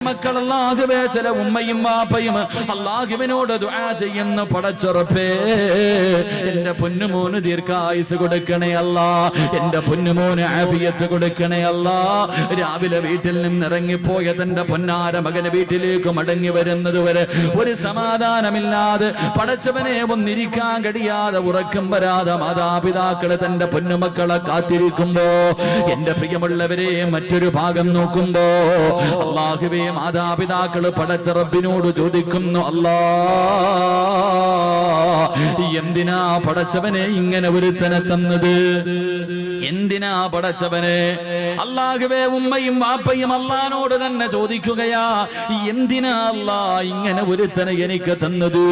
മക്കൾ അല്ലാഹുവേ ചില ഉമ്മയും വാപ്പയും അല്ലാഹുവിനോട് ദുആ ചെയ്യുന്ന പടച്ചുറപ്പേ എന്റെ പൊന്നുമോന് ദീർഘായുസ് കൊടുക്കണേ അല്ലാ, എന്റെ പൊന്നുമോന് ആഫിയത്ത് കൊടുക്കണേ അല്ലാ. രാവിലെ വീട്ടിൽ നിന്ന് ഇറങ്ങിപ്പോയ തന്റെ പൊന്നാര മകന് വീട്ടിലേക്ക് മടങ്ങി വരുന്നത് വരെ ഒരു സമാധാനമില്ലാതെ പടച്ചവനെ ഒന്നിരിക്കാൻ കഴിയാതെ ഉറക്കം വരാതെ മാതാപിതാക്കള് തന്റെ പൊന്നുമക്കളെ കാത്തിരിക്കുമ്പോ എന്റെ പ്രിയമുള്ളവരെ മറ്റൊരു ഭാഗം നോക്കുമ്പോ അല്ലാഹുവേ മാതാപിതാക്കള് പടച്ച റബ്ബിനോട് ചോദിക്കുന്നു, അല്ലാ എന്തിനാ പടച്ചവനെ ഇങ്ങനെ ഒരുത്തനെ തന്നത്? എന്തിനാ പടച്ചവനെ? അല്ലാഹുവേ ഉമ്മയും വാപ്പയും അല്ലാഹുവോട് തന്നെ ചോദിക്കുകയാ, എന്തിനാ അല്ലാ ഇങ്ങനെ ഒരുത്തനെ എനിക്ക് തന്നത്?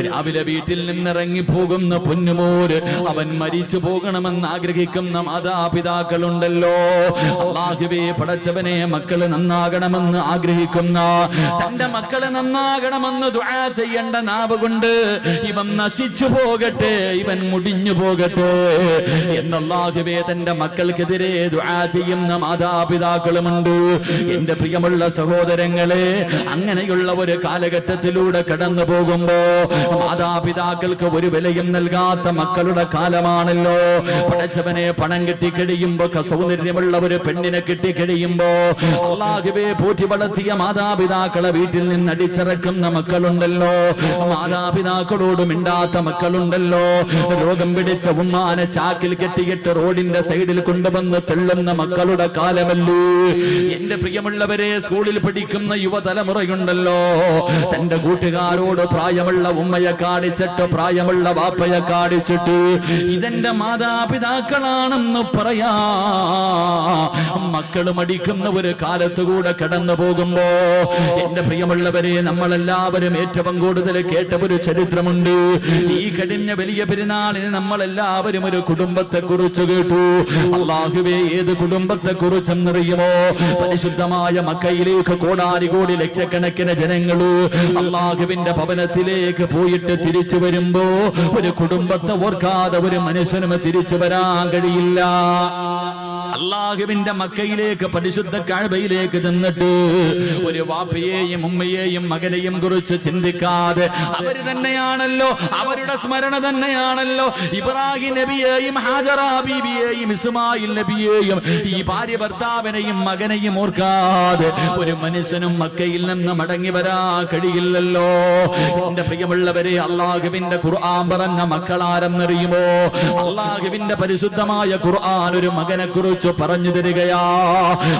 രാവിലെ വീട്ടിൽ നിന്നിറങ്ങി പോകുന്ന പൊന്നുമോര് അവൻ മരിച്ചു പോകണമെന്ന് ആഗ്രഹിക്കുന്ന മാതാപിതാക്കളുണ്ടല്ലോ. അല്ലാഹുവേ പടച്ചവനെ മക്കള് നന്നാകണമെന്ന് ആഗ്രഹിക്കുന്ന, തന്റെ മക്കള് നന്നാകണമെന്ന് ദുആ ചെയ്യേണ്ട നാവ് കൊണ്ട് ഇവൻ നശിച്ചു പോകട്ടെ, ഇവൻ മുടിഞ്ഞു പോകട്ടെ എന്നല്ലാഹുവേ തന്റെ മക്കൾക്കെതിരെ ദുആ ചെയ്യുന്ന മാതാപിതാക്കളുമുണ്ട്. എന്റെ പ്രിയമുള്ള സഹോദരങ്ങളെ, അങ്ങനെയുള്ള ഒരു കാലഘട്ടത്തിലൂടെ കടന്നു പോകുമ്പോ മാതാപിതാക്കൾക്ക് ഒരു വിലയും നൽകാത്ത മക്കളുടെ കാലമാണല്ലോ. പടച്ചവനെ പണം കിട്ടിക്കഴിയുമ്പോ, സൗന്ദര്യമുള്ള ഒരു പെണ്ണിനെ കിട്ടിക്കഴിയുമ്പോ അല്ലാഹുവേ പോറ്റി വളർത്തിയ മാതാപിതാക്കളെ വീട്ടിൽ നിന്ന് അടിച്ചിറക്കുന്ന മക്കളുണ്ടല്ലോ. മാതാപിതാക്കളോട് മിണ്ടാത്ത മക്കളുണ്ടല്ലോ. രോഗം പിടിച്ച ഉമ്മാനെ ചാക്കിൽ കെട്ടിയിട്ട് റോഡിന്റെ സൈഡിൽ കൊണ്ടുവന്ന് തെള്ളുന്ന മക്കളുടെ കാലമല്ലേ. എന്റെ പ്രിയമുള്ളവരെ, സ്കൂളിൽ പഠിക്കുന്ന യുവതലമുറയുണ്ടല്ലോ, തന്റെ കൂട്ടുകാരോട് പ്രായമുള്ള ഉമ്മയെ കാണിച്ചിട്ട് പ്രായമുള്ള വാപ്പയെ കാണിച്ചിട്ട് ഇതെന്റെ മാതാപിതാക്കളാണെന്ന് പറയാ മക്കള് മടിക്കുന്ന ഒരു കാലത്തുകൂടെ കടന്നു പോകുമ്പോ എന്റെ പ്രിയമുള്ളവരെ, നമ്മളെല്ലാവരും ഏറ്റവും കൂടുതൽ കേട്ട ഒരു ചരിത്രമുണ്ട്. ഈ കഴിഞ്ഞ വലിയ പെരുന്നാളിന് നമ്മളെല്ലാവരും ഒരു കുടുംബത്തെ കുറിച്ച് കേട്ടു. അല്ലാഹുവേ ഏത് കുടുംബത്തെ കുറിച്ചെന്നറിയുമോ? പരിശുദ്ധമായ മക്കയിലേക്ക് കോടാനുകോടി ലക്ഷക്കണക്കിന് ജനങ്ങള് അല്ലാഹുവിന്റെ ഭവനത്തിലേക്ക് പോയിട്ട് തിരിച്ചു വരുമ്പോ ഒരു കുടുംബത്തെ ഓർക്കാതെ ഒരു മനുഷ്യനും തിരിച്ചു വരാൻ കഴിയില്ല. അല്ലാഹുവിന്റെ മക്കയിലേക്ക് പരിശുദ്ധ കഅബയിലേക്ക് ചെന്നിട്ട് ഒരു വാപ്പയെയും ഉമ്മയെയും മകനെയും കുറിച്ച് ചിന്തിക്കാതെ അവര് തന്നെയാണല്ലോ, അവരുടെ സ്മരണ തന്നെയാണല്ലോ ഇബ്രാഹിം നബിയെയും ഹാജറ ബീബിയെയും ഇസ്മായിൽ നബിയെയും ഈ ഭാര്യ ഭർത്താവിനെയും മകനെയും ഓർക്കാതെ ഒരു മനുഷ്യനും മക്കയിൽ നിന്ന് മടങ്ങി വരാൻ കഴിയില്ലല്ലോ. എന്റെ പ്രിയമുള്ളവരെ, അല്ലാഹുവിന്റെ ഖുർആൻ പറഞ്ഞ മക്കളാരെന്നറിയുമോ? അല്ലാഹുവിന്റെ പരിശുദ്ധമായ ഖുർആൻ ഒരു മകനെ കുറിച്ച് പറഞ്ഞു തരികയാ.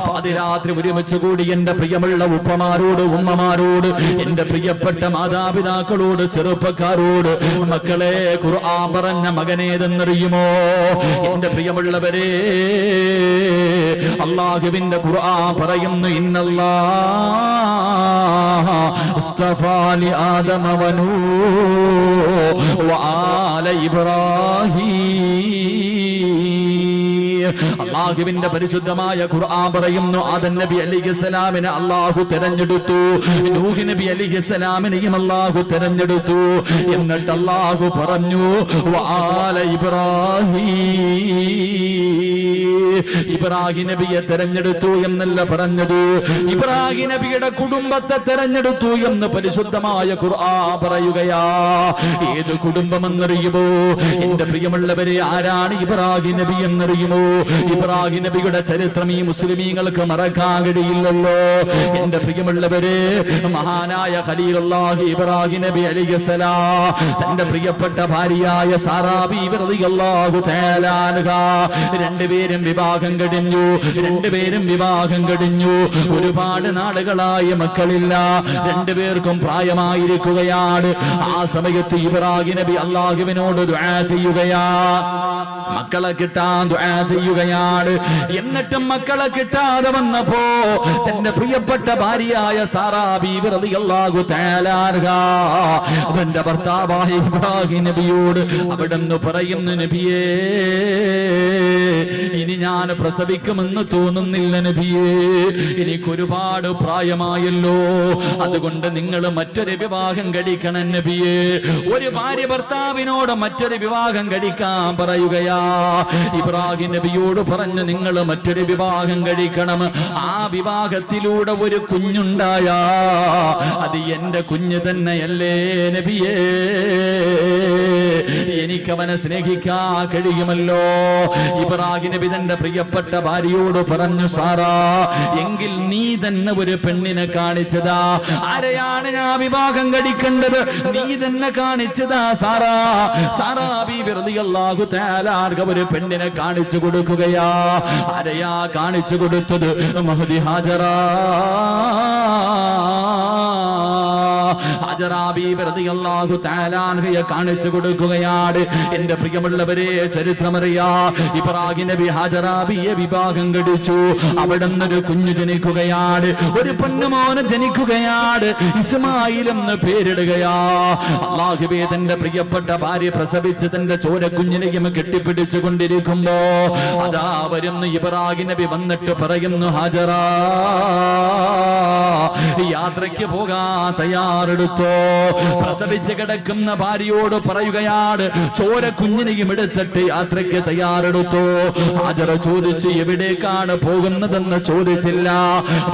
പാതിരാത്രി ഒരുമിച്ച് കൂടി എന്റെ പ്രിയമുള്ള ഉപ്പമാരോട് ഉമ്മമാരോട് എന്റെ പ്രിയപ്പെട്ട മാതാപിതാക്കളോട് ചെറുപ്പക്കാരോട്, മക്കളെ ഖുർആൻ പറഞ്ഞ മകനേതെന്നറിയുമോ? എന്റെ പ്രിയമുള്ളവരെ, അല്ലാഹുവിന്റെ ഖുർആൻ പറയുന്നു, ഇന്നല്ലാഹ ഇസ്തഫാ ലി ആദമ വനൂഹ വആല ഇബ്രാഹീം. അല്ലാഹുവിന്റെ പരിശുദ്ധമായ ഖുർആൻ പറയുന്നു, ആദം നബി അലൈഹിസ്സലാമിനെ അല്ലാഹു തിരഞ്ഞെടുത്തു, നൂഹ് നബി അലൈഹിസ്സലാമിനെയും അല്ലാഹു തിരഞ്ഞെടുത്തു. എന്നിട്ട് അല്ലാഹു പറഞ്ഞു വആല ഇബ്രാഹിം നബിയെ തെരഞ്ഞെടുത്തു എന്നല്ല പറഞ്ഞത്, ഇബ്രാഹിം നബിയുടെ കുടുംബത്തെ തെരഞ്ഞെടുത്തു എന്ന് പരിശുദ്ധമായ ഖുർആൻ പറയുകയാ. ഏത് കുടുംബമെന്നറിയുമോ? എന്റെ പ്രിയമുള്ളവരെ, ആരാണ് ഇബ്രാഹിം നബി എന്നറിയുമോ? ഇബ്രാഹിം നബിയുടെ ചരിത്രം ഈ മുസ്ലിമീങ്ങൾക്ക് മറക്കാൻ കഴിയില്ലല്ലോ. എന്റെ പ്രിയമുള്ളവരെ, മഹാനായ ഖലീലുല്ലാഹി ഇബ്രാഹിം നബി അലൈഹിസ്സലാം തന്റെ പ്രിയപ്പെട്ട ഭാര്യയായ സാറാ ബീവി റളിയല്ലാഹു തആല അൻഹാ രണ്ടുപേരും വിവാഹം കഴിഞ്ഞു. ഒരുപാട് നാളുകളായി മക്കളില്ല, രണ്ടുപേർക്കും പ്രായമായിരിക്കുകയാണ്. ആ സമയത്ത് ഇബ്രാഹിം നബി അല്ലാഹുവിനോട് ദുആ ചെയ്യുകയാ, മക്കളെ കിട്ടാൻ ദുആ ചെയ്യുകയാണ്. എന്നിട്ടും മക്കളെ കിട്ടാതെ വന്നപ്പോ തന്റെ പ്രിയപ്പെട്ട ഭാര്യയായ സാറാ ബീവി റളിയല്ലാഹു തആല അൻഹാ അവന്റെ ഭർത്താവായ ഇബ്രാഹിം നബിയോട് അവിടുന്ന് പറയുന്നു, നബിയേ, ഇനി ഞാൻ പ്രസവിക്കുമെന്ന് തോന്നുന്നില്ല നബിയേ, എനിക്കൊരുപാട് പ്രായമായല്ലോ, അതുകൊണ്ട് നിങ്ങൾ മറ്റൊരു വിവാഹം കഴിക്കണം നബിയേ. ഒരു ഭാര്യ ഭർത്താവിനോട് മറ്റൊരു വിവാഹം കഴിക്കാൻ പറയുകയാ. ഇബ്രാഹിം നബിയോട് ഭാര്യയോട് പറഞ്ഞു, നിങ്ങൾ മറ്റൊരു വിവാഹം കഴിക്കണം. ആ വിവാഹത്തിലൂടെ ഒരു കുഞ്ഞുണ്ടായാ അത് എന്റെ കുഞ്ഞ് തന്നെയല്ലേ നബിയേ, എനിക്കവനെ സ്നേഹിക്കാൻ കഴിയുമല്ലോ. ഇബ്രാഹിം നബി തന്റെ പ്രിയപ്പെട്ട ഭാര്യയോട് പറഞ്ഞു, സാറാ, എങ്കിൽ നീ തന്നെ ഒരു പെണ്ണിനെ കാണിച്ചതാ. ആരെയാണ് ഞാൻ വിവാഹം കഴിക്കേണ്ടത്? നീ തന്നെ കാണിച്ചതാ സാറാ. സാറാ ബീവി റളിയല്ലാഹു തആല ഒരു പെണ്ണിനെ കാണിച്ചു കൊടുക്കുകയാ. ആരെയാ കാണിച്ചു കൊടുത്തത്? മഹദി ഹാജറ. ഹാജറാ ബീവി റളിയല്ലാഹു തആല അൻഹയെ കാണിച്ചു കൊടുക്കുകയാണ്. എന്റെ പ്രിയമുള്ളവരെ, ചരിത്രമറിയാ, ഇബ്രാഹിം നബി ഹാജറാ ബിയെ വിവാഹം കഴിച്ചു. അവിടെ നിന്നൊരു കുഞ്ഞു ജനിക്കുകയാണ്, ഒരു പൊന്നുമോന് ജനിക്കുകയാണ്. ഇസ്മായിൽ എന്ന് പേരിടുകയാ. അല്ലാഹുവേ, തന്റെ പ്രിയപ്പെട്ട ഭാര്യ പ്രസവിച്ച് തന്റെ ചോരക്കുഞ്ഞിനെയും കെട്ടിപ്പിടിച്ചു കൊണ്ടിരിക്കുമ്പോ അതാ വരുന്നു ഇബ്രാഹിം നബി. വന്നിട്ട് പറയുന്നു, ഹാജറാ, യാത്രയ്ക്ക് പോകാൻ തയ്യാറെടുത്തോ. പ്രസവിച്ച് കിടക്കുന്ന ഭാര്യയോട് പറയുകയാണ്, ചോര കുഞ്ഞിനെയും എടുത്തിട്ട് യാത്രയ്ക്ക് തയ്യാറെടുത്തോ. ഹാജറ ചോദിച്ചു, എവിടേക്കാണ് പോകുന്നതെന്ന് ചോദിച്ചില്ല.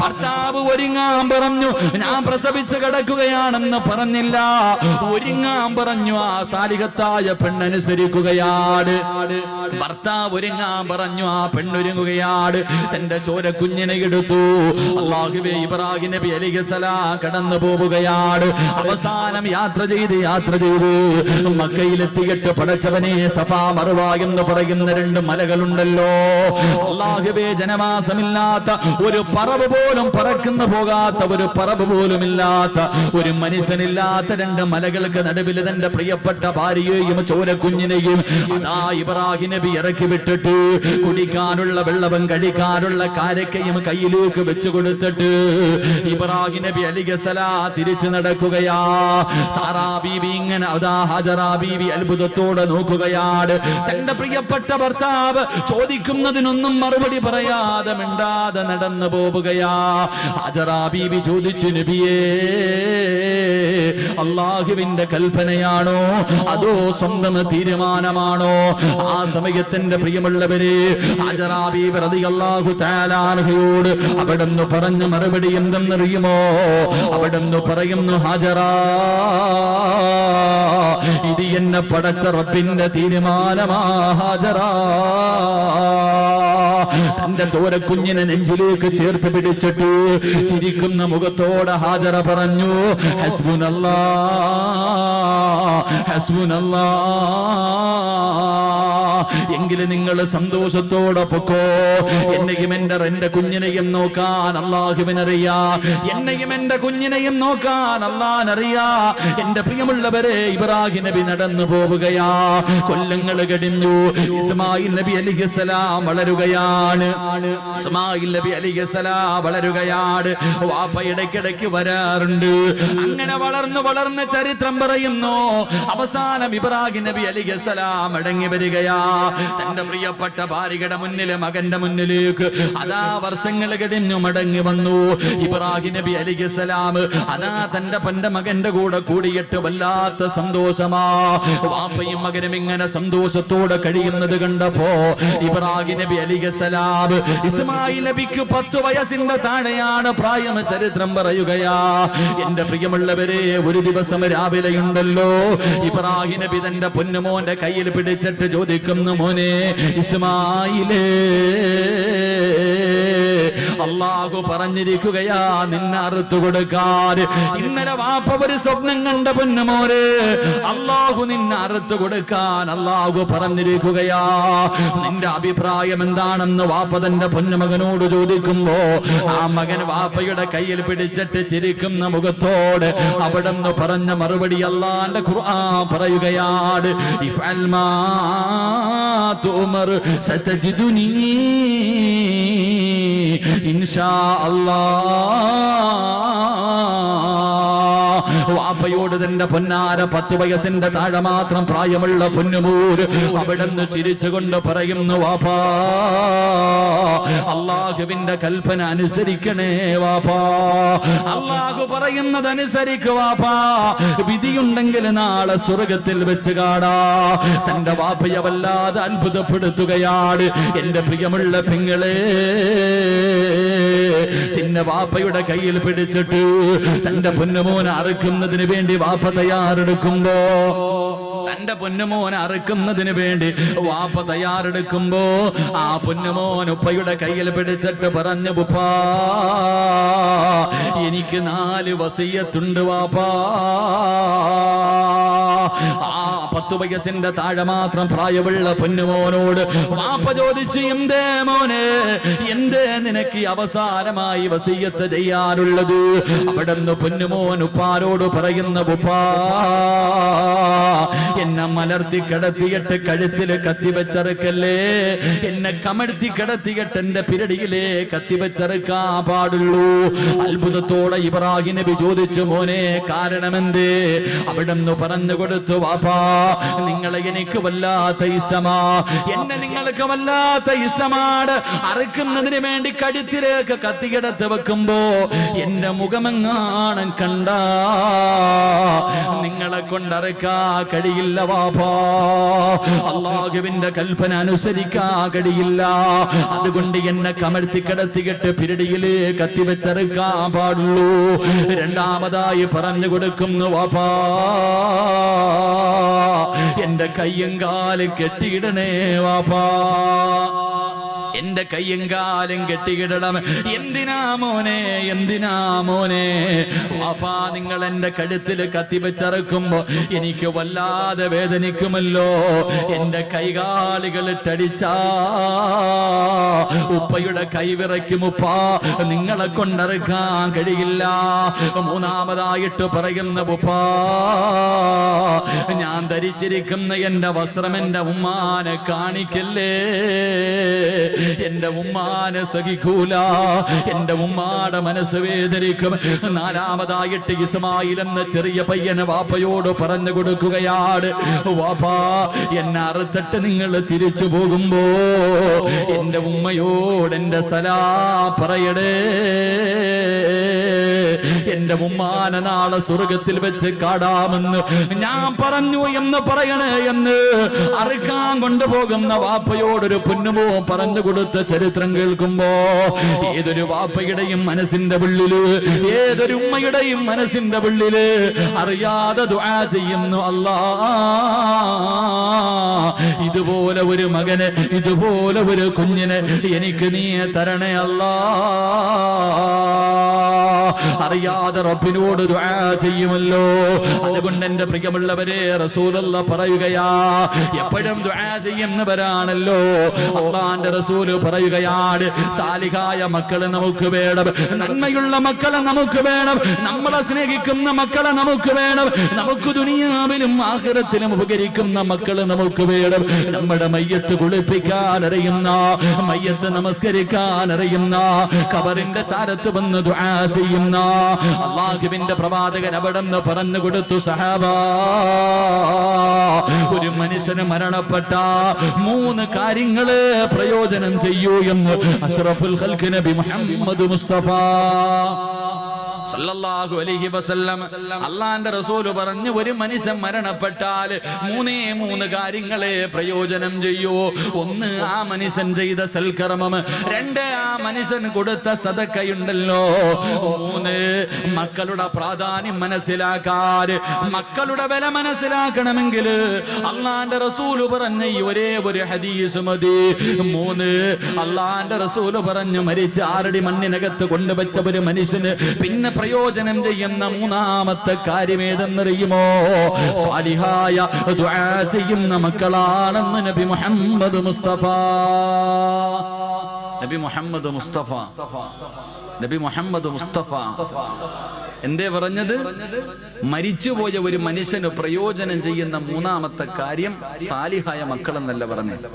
ഭർത്താവ് ഒരുങ്ങാൻ പറഞ്ഞു, ഞാൻ പ്രസവിച്ച് കിടക്കുകയാണെന്ന് പറഞ്ഞില്ല. ഒരുങ്ങാൻ പറഞ്ഞു. ആ സാലിഹത്തായ പെണ്ണനുസരിക്കുകയാണ്. ഭർത്താവ് ഒരുങ്ങാൻ പറഞ്ഞു, ആ പെണ്ണൊരുങ്ങുകയാണ്. തന്റെ ചോര കുഞ്ഞിനെ എടുത്തു. അല്ലാഹുവേ, ഇബ്രാഹിം നബി അലൈഹിസ്സലാം കടന്നു പോവുകയാണ്. അവസാനം യാത്ര ചെയ്ത് മക്കയിലെത്തിയിട്ട്, പടച്ചവനെ, സഫാ മർവ എന്ന് പറയുന്ന രണ്ട് മലകളുണ്ടല്ലോ. അല്ലാഹുവേ, ജനവാസമില്ലാത്ത ഒരു പറവ് പോലും പറക്കുന്ന പോകാത്ത ഒരു പറവ് പോലും ഇല്ലാത്ത ഒരു മനുഷ്യനില്ലാത്ത രണ്ട് മലകൾക്ക് നടുവിൽ തന്റെ പ്രിയപ്പെട്ട ഭാര്യയെയും ചോരക്കുഞ്ഞിനെയും അതാ ഇബ്രാഹിം നബി ഇറക്കി വിട്ടിട്ട് കുടിക്കാനുള്ള വെള്ളവും കഴിക്കാനുള്ള കാരക്കയും കയ്യിലേക്ക് വെച്ചു കൊടുത്തിട്ട് ഇബ്രാഹിം നബി അലൈഹിസ്സലാം തിരിച്ചു നടക്കുകയാ. സാറാ ബീവി ഇങ്ങനെ അതാ ഹാജറാ ബീവി അത്ഭുതത്തോടെ നോക്കുകയാണ്. തന്റെ പ്രിയപ്പെട്ട ഭർത്താവ് ചോദിക്കുന്നതിനൊന്നും മറുപടി പറയാതെ മിണ്ടാതെ നടന്നു പോവുകയാ. ഹാജറാ ബീവി ചോദിച്ചു, നബിയേ, അല്ലാഹുവിന്റെ കൽപ്പനയാണോ അതോ സ്വന്തം തീരുമാനമാണോ? ആ സമയത്തിന്റെ പ്രിയമുള്ളവരെ, ഹാജറാ ബീവി റളിയല്ലാഹു തആല അൻഹയോട് അവിടുന്ന് പറഞ്ഞ മറുപടി എന്തെന്നറിയുമോ? അവിടുന്ന് പറയുന്നു, ഹാജറാ, ഇത് എന്നെ പടച്ച റബ്ബിന്റെ തീരുമാനമാ ഹാജറാ. തന്റെ തോരക്കുഞ്ഞിനെ നെഞ്ചിലേക്ക് ചേർത്ത് പിടിച്ചിട്ട് ചിരിക്കുന്ന മുഖത്തോടെ ഹാജറ പറഞ്ഞു, ഹസ്ബുനല്ലാഹ്, ഹസ്ബുനല്ലാഹ്. എങ്കിലും നിങ്ങൾ സന്തോഷത്തോടെ പൊക്കോ. എന്നെയും എന്റെ കുഞ്ഞിനെയും നോക്കാൻ അല്ലാഹുവിനറിയാ. എന്നെയും എന്റെ കുഞ്ഞിനെയും നോക്കാൻ അല്ലാഹുവിനറിയാ. എന്റെ പ്രിയമുള്ളവരെ, ഇബ്രാഹിം നബി നടന്നു പോവുകയാ. കൊല്ലങ്ങൾ കഴിഞ്ഞു. ഇസ്മായിൽ നബി അലൈഹിസ്സലാം വളരുകയാണ്. ഇസ്മായിൽ നബി അലൈഹിസ്സലാം വളരുകയാണ്. വാപ്പ ഇടയ്ക്കിടയ്ക്ക് വരാറുണ്ട്. അങ്ങനെ വളർന്ന് ചരിത്രം പറയുന്നു. അവസാനം ഇബ്രാഹിം നബി അലൈഹിസ്സലാം മടങ്ങി വരികയാ. തന്റെ പ്രിയപ്പെട്ട ഭാര്യയുടെ മുന്നിൽ, മകന്റെ മുന്നിലേക്ക് അതാ വർഷങ്ങൾ കഴിഞ്ഞു മടങ്ങി വന്നു. ഇബ്രാഹിം നബി അലൈഹിസ്സലാം അതാ തന്റെ മകന്റെ കൂടെ കൂടിയിട്ട് വല്ലാത്ത സന്തോഷമാ. വാപ്പയും മകനും ഇങ്ങനെ സന്തോഷത്തോടെ കഴിയുന്നത് കണ്ടപ്പോ ഇബ്രാഹിം നബി അലൈഹിസ്സലാം, ഇസ്മായിൽ നബിക്ക് 10 വയസ്സിന്റെ താഴെയാണ് പ്രായം. ചരിത്രം പറയുകയാ. എന്റെ പ്രിയമുള്ളവരെ, ഒരു ദിവസം രാവിലെയുണ്ടല്ലോ, ഇബ്രാഹിം നബി തന്റെ പൊന്നുമോന്റെ കയ്യിൽ പിടിച്ചിട്ട് ചോദിക്കുന്നു, മോനെ ഇസ്മായിലേ, അല്ലാഹു പറഞ്ഞിരിക്കുകയാ നിന്നെ അറുത്തു കൊടുക്കാൻ. ഇന്നലെ വാപ്പ ഒരു സ്വപ്നം കണ്ട പൊന്നുമോനെ, അല്ലാഹു നിന്നെ അറുത്തു കൊടുക്കാൻ അല്ലാഹു പറഞ്ഞിരിക്കുകയാ. നിന്റെ അഭിപ്രായം എന്താണെന്ന് വാപ്പ തന്റെ പൊന്നുമകനോട് ചോദിക്കുമ്പോ ആ മകൻ വാപ്പയുടെ കയ്യിൽ പിടിച്ചിട്ട് ചിരിക്കുന്ന മുഖത്തോട് അവിടെ നിന്ന് പറഞ്ഞ മറുപടി അല്ലാഹുവിന്റെ ഖുർആൻ പറയുകയാണ്, ഇഫ്അൽ മാ തുമർ സതജിദുനി ഇൻഷാ അല്ലാഹ്. വാപ്പയോട് തന്റെ പൊന്നാര 10 വയസ്സിന്റെ താഴെ മാത്രം പ്രായമുള്ള പൊന്നുമോര് അവിടുന്ന് ചിരിച്ചുകൊണ്ട് പറയുന്നു, വാപ്പാ അള്ളാഹുവിന്റെ കൽപ്പന അനുസരിക്കണേ വാപ്പാ, അള്ളാഹു പറയുന്നത് അനുസരിക്കുക വാപ്പാ, വിധിയുണ്ടെങ്കിൽ നാളെ സ്വർഗത്തിൽ വെച്ച് കാണാ. തന്റെ വാപ്പയെ വല്ലാതെ അത്ഭുതപ്പെടുത്തുകയാണ്. എന്റെ പ്രിയമുള്ള പെങ്ങളെ, തിന്ന വാപ്പയുടെ കയ്യിൽ പിടിച്ചിട്ട് തന്റെ പൊന്നുമോനെ അറുക്കുന്നതിന് വേണ്ടി വാപ്പ തയ്യാറെടുക്കുമ്പോ, തന്റെ പൊന്നുമോനെ അറുക്കുന്നതിന് വേണ്ടി വാപ്പ തയ്യാറെടുക്കുമ്പോ ആ പൊന്നുമോൻ ഉപ്പയുടെ കയ്യിൽ പിടിച്ചിട്ട് പറഞ്ഞു, ഉപ്പാ എനിക്ക് 4 വസിയത്തുണ്ട് വാപ്പാ. ആ 10 വയസ്സിന്റെ താഴെ മാത്രം പ്രായമുള്ള പൊന്നുമോനോട് വാപ്പ ചോദിച്ചു, എന്തേ മോനെ, എന്തേ നിനക്ക് അവസാനമായി വസിയത്ത് ചെയ്യാനുള്ളത്? അവിടുന്ന് പൊന്നുമോൻ ഉപ്പാരോട് പറയുന്ന, ഉപ്പാ എന്നെ മലർത്തി കിടത്തിയിട്ട് കഴുത്തിൽ കത്തിവെച്ചറുക്കല്ലേ, എന്നെ കമഴ്ത്തി കിടത്തിയിട്ട് എന്റെ പിരടിയിലെ കത്തിവെച്ചറുക്കാൻ പാടുള്ളൂ. അത്ഭുതത്തോടെ ഇബ്രാഹിം നബി ചോദിച്ചു, മോനെ കാരണമെന്തേ? അവിടുന്ന് പറഞ്ഞു കൊടുത്തു, വാപ്പാ നിങ്ങളെ എനിക്ക് വല്ലാത്ത ഇഷ്ടമാ, എന്നെ നിങ്ങൾക്ക് വല്ലാത്ത ഇഷ്ടമാണ്. അറുക്കുന്നതിന് വേണ്ടി കഴുത്തിലേക്ക് കത്തികിടത്ത് വെക്കുമ്പോ എന്റെ മുഖമെങ്ങാണം കണ്ട നിങ്ങളെ കൊണ്ടറുക്കാ കഴിയില്ല വാപ്പാ, അല്ലാഹുവിന്റെ കൽപ്പന അനുസരിക്കാ കഴിയില്ല. അതുകൊണ്ട് എന്നെ കമഴ്ത്തി കിടത്തിയിട്ട് പിരടിയില് കത്തിവെച്ചറുക്കാൻ പാടുള്ളൂ. രണ്ടാമതായി പറഞ്ഞു കൊടുക്കുന്നു, വാപ്പാ എന്റെ കയ്യും കാലും കെട്ടിയിടണേ വാപ്പാ, എന്റെ കയ്യും കാലും കെട്ടിയിടണം. എന്തിനാ മോനെ, എന്തിനാ മോനെ? വാപ്പാ നിങ്ങൾ എന്റെ കഴുത്തിൽ കത്തിവെച്ചറക്കുമ്പോ എനിക്ക് വല്ലാതെ വേദനിക്കുമല്ലോ. എന്റെ കൈകാലുകൾ ഇട്ടടിച്ചാ ഉപ്പയുടെ കൈവിറയ്ക്കും ഉപ്പാ, നിങ്ങളെ കൊണ്ടറുക്കാൻ കഴിയില്ല. മൂന്നാമതായിട്ട് പറയുന്ന, ഉപ്പാ ഞാൻ ധരിച്ചിരിക്കുന്ന എന്റെ വസ്ത്രം എന്റെ ഉമ്മാനെ കാണിക്കല്ലേ, എന്റെ ഉമ്മാനെ സഹിക്കൂല, എന്റെ ഉമ്മാടെ മനസ്സ് വേദനിക്കും. നാലാമതായിട്ട് ഇസ്മായിൽ എന്ന ചെറിയ പയ്യന് വാപ്പയോട് പറഞ്ഞു കൊടുക്കുകയാണ്, വാപ്പാ എന്നെ അറുത്തിട്ട് നിങ്ങൾ തിരിച്ചു പോകുമ്പോ എന്റെ ഉമ്മയോട് എന്റെ സലാം പറയടേ, എന്റെ ഉമ്മാനെ നാളെ സ്വർഗത്തിൽ വെച്ച് കാണാമെന്ന് ഞാൻ പറഞ്ഞു എന്ന് പറയണേ എന്ന് അറുക്കാൻ കൊണ്ടുപോകുന്ന വാപ്പയോടൊരു പൊന്നുമോ പറഞ്ഞു കൊടുത്ത ചരിത്രം കേൾക്കുമ്പോ ഏതൊരു വാപ്പയുടെയും മനസ്സിന്റെ ഉള്ളില്, ഏതൊരു ഉമ്മയുടെയും മനസ്സിന്റെ ഉള്ളില് അറിയാതെ ദുആ ചെയ്യുന്നു, അല്ലാ ഇതുപോലെ ഒരു മകന്, ഇതുപോലെ ഒരു കുഞ്ഞിന് എനിക്ക് നീ തരണേ അല്ലാ. അറിയാതെ റബ്ബിനോട് ദുആ ചെയ്യുമല്ലോ. അതുകൊണ്ട് എന്റെ പ്രിയമുള്ളവരെ റസൂലുള്ള പറയുകയാ, എപ്പോഴും ദുആ ചെയ്യുന്നവരാണല്ലോ. അല്ലാഹുവിന്റെ റസൂൽ പറയുകയാണ്, സാലിഹായ മക്കളെ നമുക്ക് വേണം, നന്മയുള്ള മക്കളെ നമുക്ക് വേണം, നമ്മളെ സ്നേഹിക്കുന്ന മക്കളെ നമുക്ക് വേണം, നമുക്ക് ദുനിയാവിലും ആഖിറത്തിലും ഉപകരിക്കുന്ന മക്കളെ നമുക്ക് വേണം. നമ്മുടെ മയ്യത്ത് കുളിപ്പിക്കാൻ അറിയുന്ന, മയ്യത്ത് നമസ്കരിക്കാൻ അറിയുന്ന, ഖബറിന്റെ ചാരത്ത് വന്ന് ദുആ ചെയ്യുന്ന അല്ലാഹുവിന്റെ പ്രവാചകൻ അവിടെന്ന് പറഞ്ഞു കൊടുത്തു, സഹാബാ ഒരു മനുഷ്യന് മരണപ്പെട്ട 3 കാര്യങ്ങള് പ്രയോജനം ചെയ്യൂ എന്ന് അഷ്റഫുൽ ഖൽഖ് നബി മുഹമ്മദ് മുസ്തഫ സല്ലല്ലാഹു അലൈഹി വസല്ലം അല്ലാഹുവിന്റെ റസൂൽ പറഞ്ഞു, ഒരു മനുഷ്യൻ മരണപ്പെട്ടാൽ 3 കാര്യങ്ങളെ പ്രയോജനം ചെയ്യൂ. 1 ആ മനുഷ്യൻ ചെയ്ത സൽക്കർമ്മം, 2 ആ മനുഷ്യൻ കൊടുത്ത സദഖയുണ്ടല്ലോ, 3 മക്കളുടെ പ്രാധാന്യം മനസ്സിലാക്കാൻ, മക്കളുടെ വില മനസ്സിലാക്കണമെങ്കിൽ അല്ലാഹുവിന്റെ റസൂൽ പറഞ്ഞ ഈ ഒരേ ഒരു ഹദീസ് മതി. 3 അല്ലാഹുവിന്റെ റസൂൽ പറഞ്ഞു, മരിച്ച 6 അടി മണ്ണിനകത്ത് കൊണ്ടുവച്ച ഒരു മനുഷ്യന് പിന്നെ പ്രയോജനം ചെയ്യുന്ന 3ാമത്തെ കാര്യം ഏതെന്നറിയുമോ? സാലിഹായ ദുആ ചെയ്യുന്ന മക്കളാണെന്ന് നബി മുഹമ്മദ് മുസ്തഫ. നബി മുഹമ്മദ് മുസ്തഫ, നബി മുഹമ്മദ് മുസ്തഫ എന്തേ പറഞ്ഞത്? മരിച്ചുപോയ ഒരു മനുഷ്യന് പ്രയോജനം ചെയ്യുന്ന 3ാമത്തെ കാര്യം സാലിഹായ മക്കളെന്നല്ല പറഞ്ഞത്.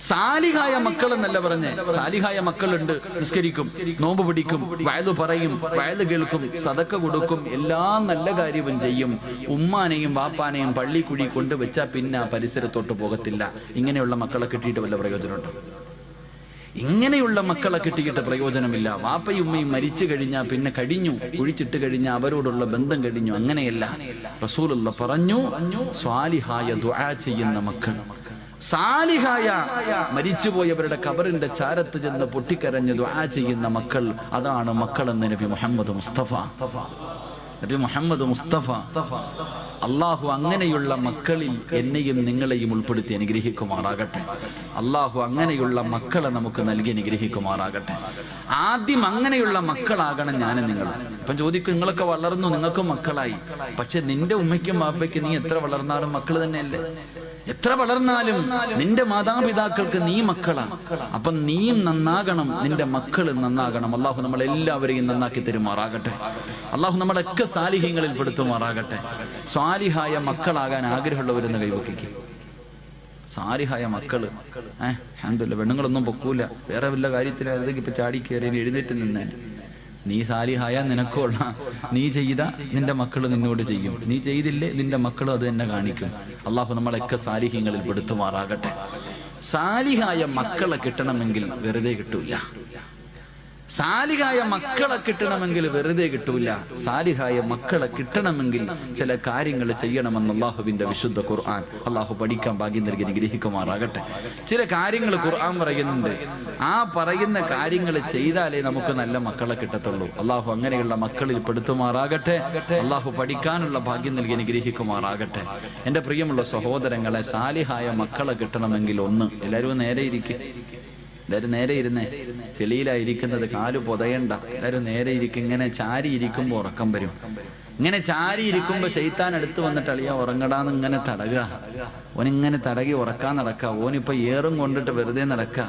സാലിഹായ മക്കൾ എന്നല്ല പറഞ്ഞേ. സാലിഹായ മക്കളുണ്ട്, നിസ്കരിക്കും, നോമ്പ് പിടിക്കും, വയല് പറയും, വയല് കേൾക്കും, സദക്ക കൊടുക്കും, എല്ലാ നല്ല കാര്യവും ചെയ്യും. ഉമ്മാനെയും വാപ്പാനെയും പള്ളിക്കുഴി കൊണ്ടുവച്ചാൽ പിന്നെ ആ പരിസരത്തോട്ട് പോകത്തില്ല. ഇങ്ങനെയുള്ള മക്കളെ കിട്ടിയിട്ട് വല്ല പ്രയോജനമുണ്ടോ? ഇങ്ങനെയുള്ള മക്കളെ കിട്ടിയിട്ട് പ്രയോജനമില്ല. വാപ്പയും ഉമ്മയും മരിച്ചു കഴിഞ്ഞാൽ പിന്നെ കഴിഞ്ഞു, കുഴിച്ചിട്ട് കഴിഞ്ഞാൽ അവരോടുള്ള ബന്ധം കഴിഞ്ഞു. അങ്ങനെയല്ല. റസൂലുള്ള പറഞ്ഞു, സ്വാലിഹായ ദുആ ചെയ്യുന്ന മക്കൾ, സാലിഹായ മരിച്ചുപോയവരുടെ ഖബറിന്റെ ചാരത്ത് ചെന്ന് പൊട്ടിക്കരഞ്ഞ് ദുആ ചെയ്യുന്ന മക്കൾ, അതാണ് മക്കളെന്ന് നബി മുഹമ്മദ് മുസ്തഫ. നബി മുഹമ്മദ് മുസ്തഫ അള്ളാഹു അങ്ങനെയുള്ള മക്കളിൽ എന്നെയും നിങ്ങളെയും ഉൾപ്പെടുത്തി അനുഗ്രഹിക്കുമാറാകട്ടെ. അള്ളാഹു അങ്ങനെയുള്ള മക്കളെ നമുക്ക് നൽകി അനുഗ്രഹിക്കുമാറാകട്ടെ. ആദ്യം അങ്ങനെയുള്ള മക്കളാകണം ഞാനും നിങ്ങൾ. ഇപ്പം ചോദിക്കും, നിങ്ങളൊക്കെ വളർന്നു, നിങ്ങൾക്കും മക്കളായി, പക്ഷെ നിന്റെ ഉമ്മയ്ക്കും വാപ്പയ്ക്കും നീ എത്ര വളർന്നാലും മക്കൾ തന്നെയല്ലേ? എത്ര വളർന്നാലും നിന്റെ മാതാപിതാക്കൾക്ക് നീ മക്കളാ. അപ്പൊ നീയും നന്നാകണം, നിന്റെ മക്കൾ നന്നാകണം. അള്ളാഹു നമ്മളെല്ലാവരെയും നന്നാക്കി തരുമാറാകട്ടെ. അള്ളാഹു നമ്മളൊക്കെ സാലിഹ്യങ്ങളിൽ പെടുത്തുമാറാകട്ടെ. സാലിഹായ മക്കളാകാൻ ആഗ്രഹമുള്ളവരെന്ന് കൈവക്കിക്കും. സാലിഹായ മക്കള് അൽഹംദുലില്ലാഹ്, പെണ്ണുങ്ങളൊന്നും പൊക്കൂല, വേറെ വല്ല കാര്യത്തിലായിരുന്നെങ്കിൽ ഇപ്പൊ ചാടി കയറി എഴുന്നേറ്റ് നിന്നേ. നീ സാലിഹായ നിനക്കുള്ള, നീ ചെയ്ത നിന്റെ മക്കൾ നിന്നോട് ചെയ്യും, നീ ചെയ്തില്ലേ നിന്റെ മക്കളും അത് തന്നെ കാണിക്കും. അള്ളാഹു നമ്മളൊക്കെ സാലിഹ്യങ്ങളിൽ പെടുത്തുമാറാകട്ടെ. സാലിഹായ മക്കളെ കിട്ടണമെങ്കിൽ വെറുതെ കിട്ടൂല. സാലിഹായ മക്കളെ കിട്ടണമെങ്കിൽ വെറുതെ കിട്ടൂല. സാലിഹായ മക്കളെ കിട്ടണമെങ്കിൽ ചില കാര്യങ്ങൾ ചെയ്യണമെന്ന് അള്ളാഹുവിന്റെ വിശുദ്ധ ഖുർആൻ. അള്ളാഹു പഠിക്കാൻ ഭാഗ്യം നൽകി അനുഗ്രഹിക്കുമാറാകട്ടെ. ചില കാര്യങ്ങൾ ഖുർആൻ പറയുന്നുണ്ട്. ആ പറയുന്ന കാര്യങ്ങൾ ചെയ്താലേ നമുക്ക് നല്ല മക്കളെ കിട്ടത്തുള്ളൂ. അള്ളാഹു അങ്ങനെയുള്ള മക്കളിൽ പെടുത്തുമാറാകട്ടെ. അള്ളാഹു പഠിക്കാനുള്ള ഭാഗ്യം നൽകി അനുഗ്രഹിക്കുമാറാകട്ടെ. എന്റെ പ്രിയമുള്ള സഹോദരങ്ങളെ, സാലിഹായ മക്കളെ കിട്ടണമെങ്കിൽ ഒന്ന്, എല്ലാവരും നേരെ ഇരിക്കും. എല്ലാവരും നേരെ ഇരുന്നേ. ചെളിയിലായിരിക്കുന്നത്, കാല് പൊതയണ്ട. എല്ലാവരും നേരെ ഇരിക്കും. ഇങ്ങനെ ചാരി ഇരിക്കുമ്പോ ഉറക്കം വരും. ഇങ്ങനെ ചാരി ഇരിക്കുമ്പോ ശൈത്താൻ അടുത്ത് വന്നിട്ട് അളിയാ ഉറങ്ങടാന്ന് ഇങ്ങനെ തടകുക. ഓനിങ്ങനെ തടകി ഉറക്കാൻ നടക്കുക. ഓനിപ്പോ ഏറും കൊണ്ടിട്ട് വെറുതെ നടക്കുക.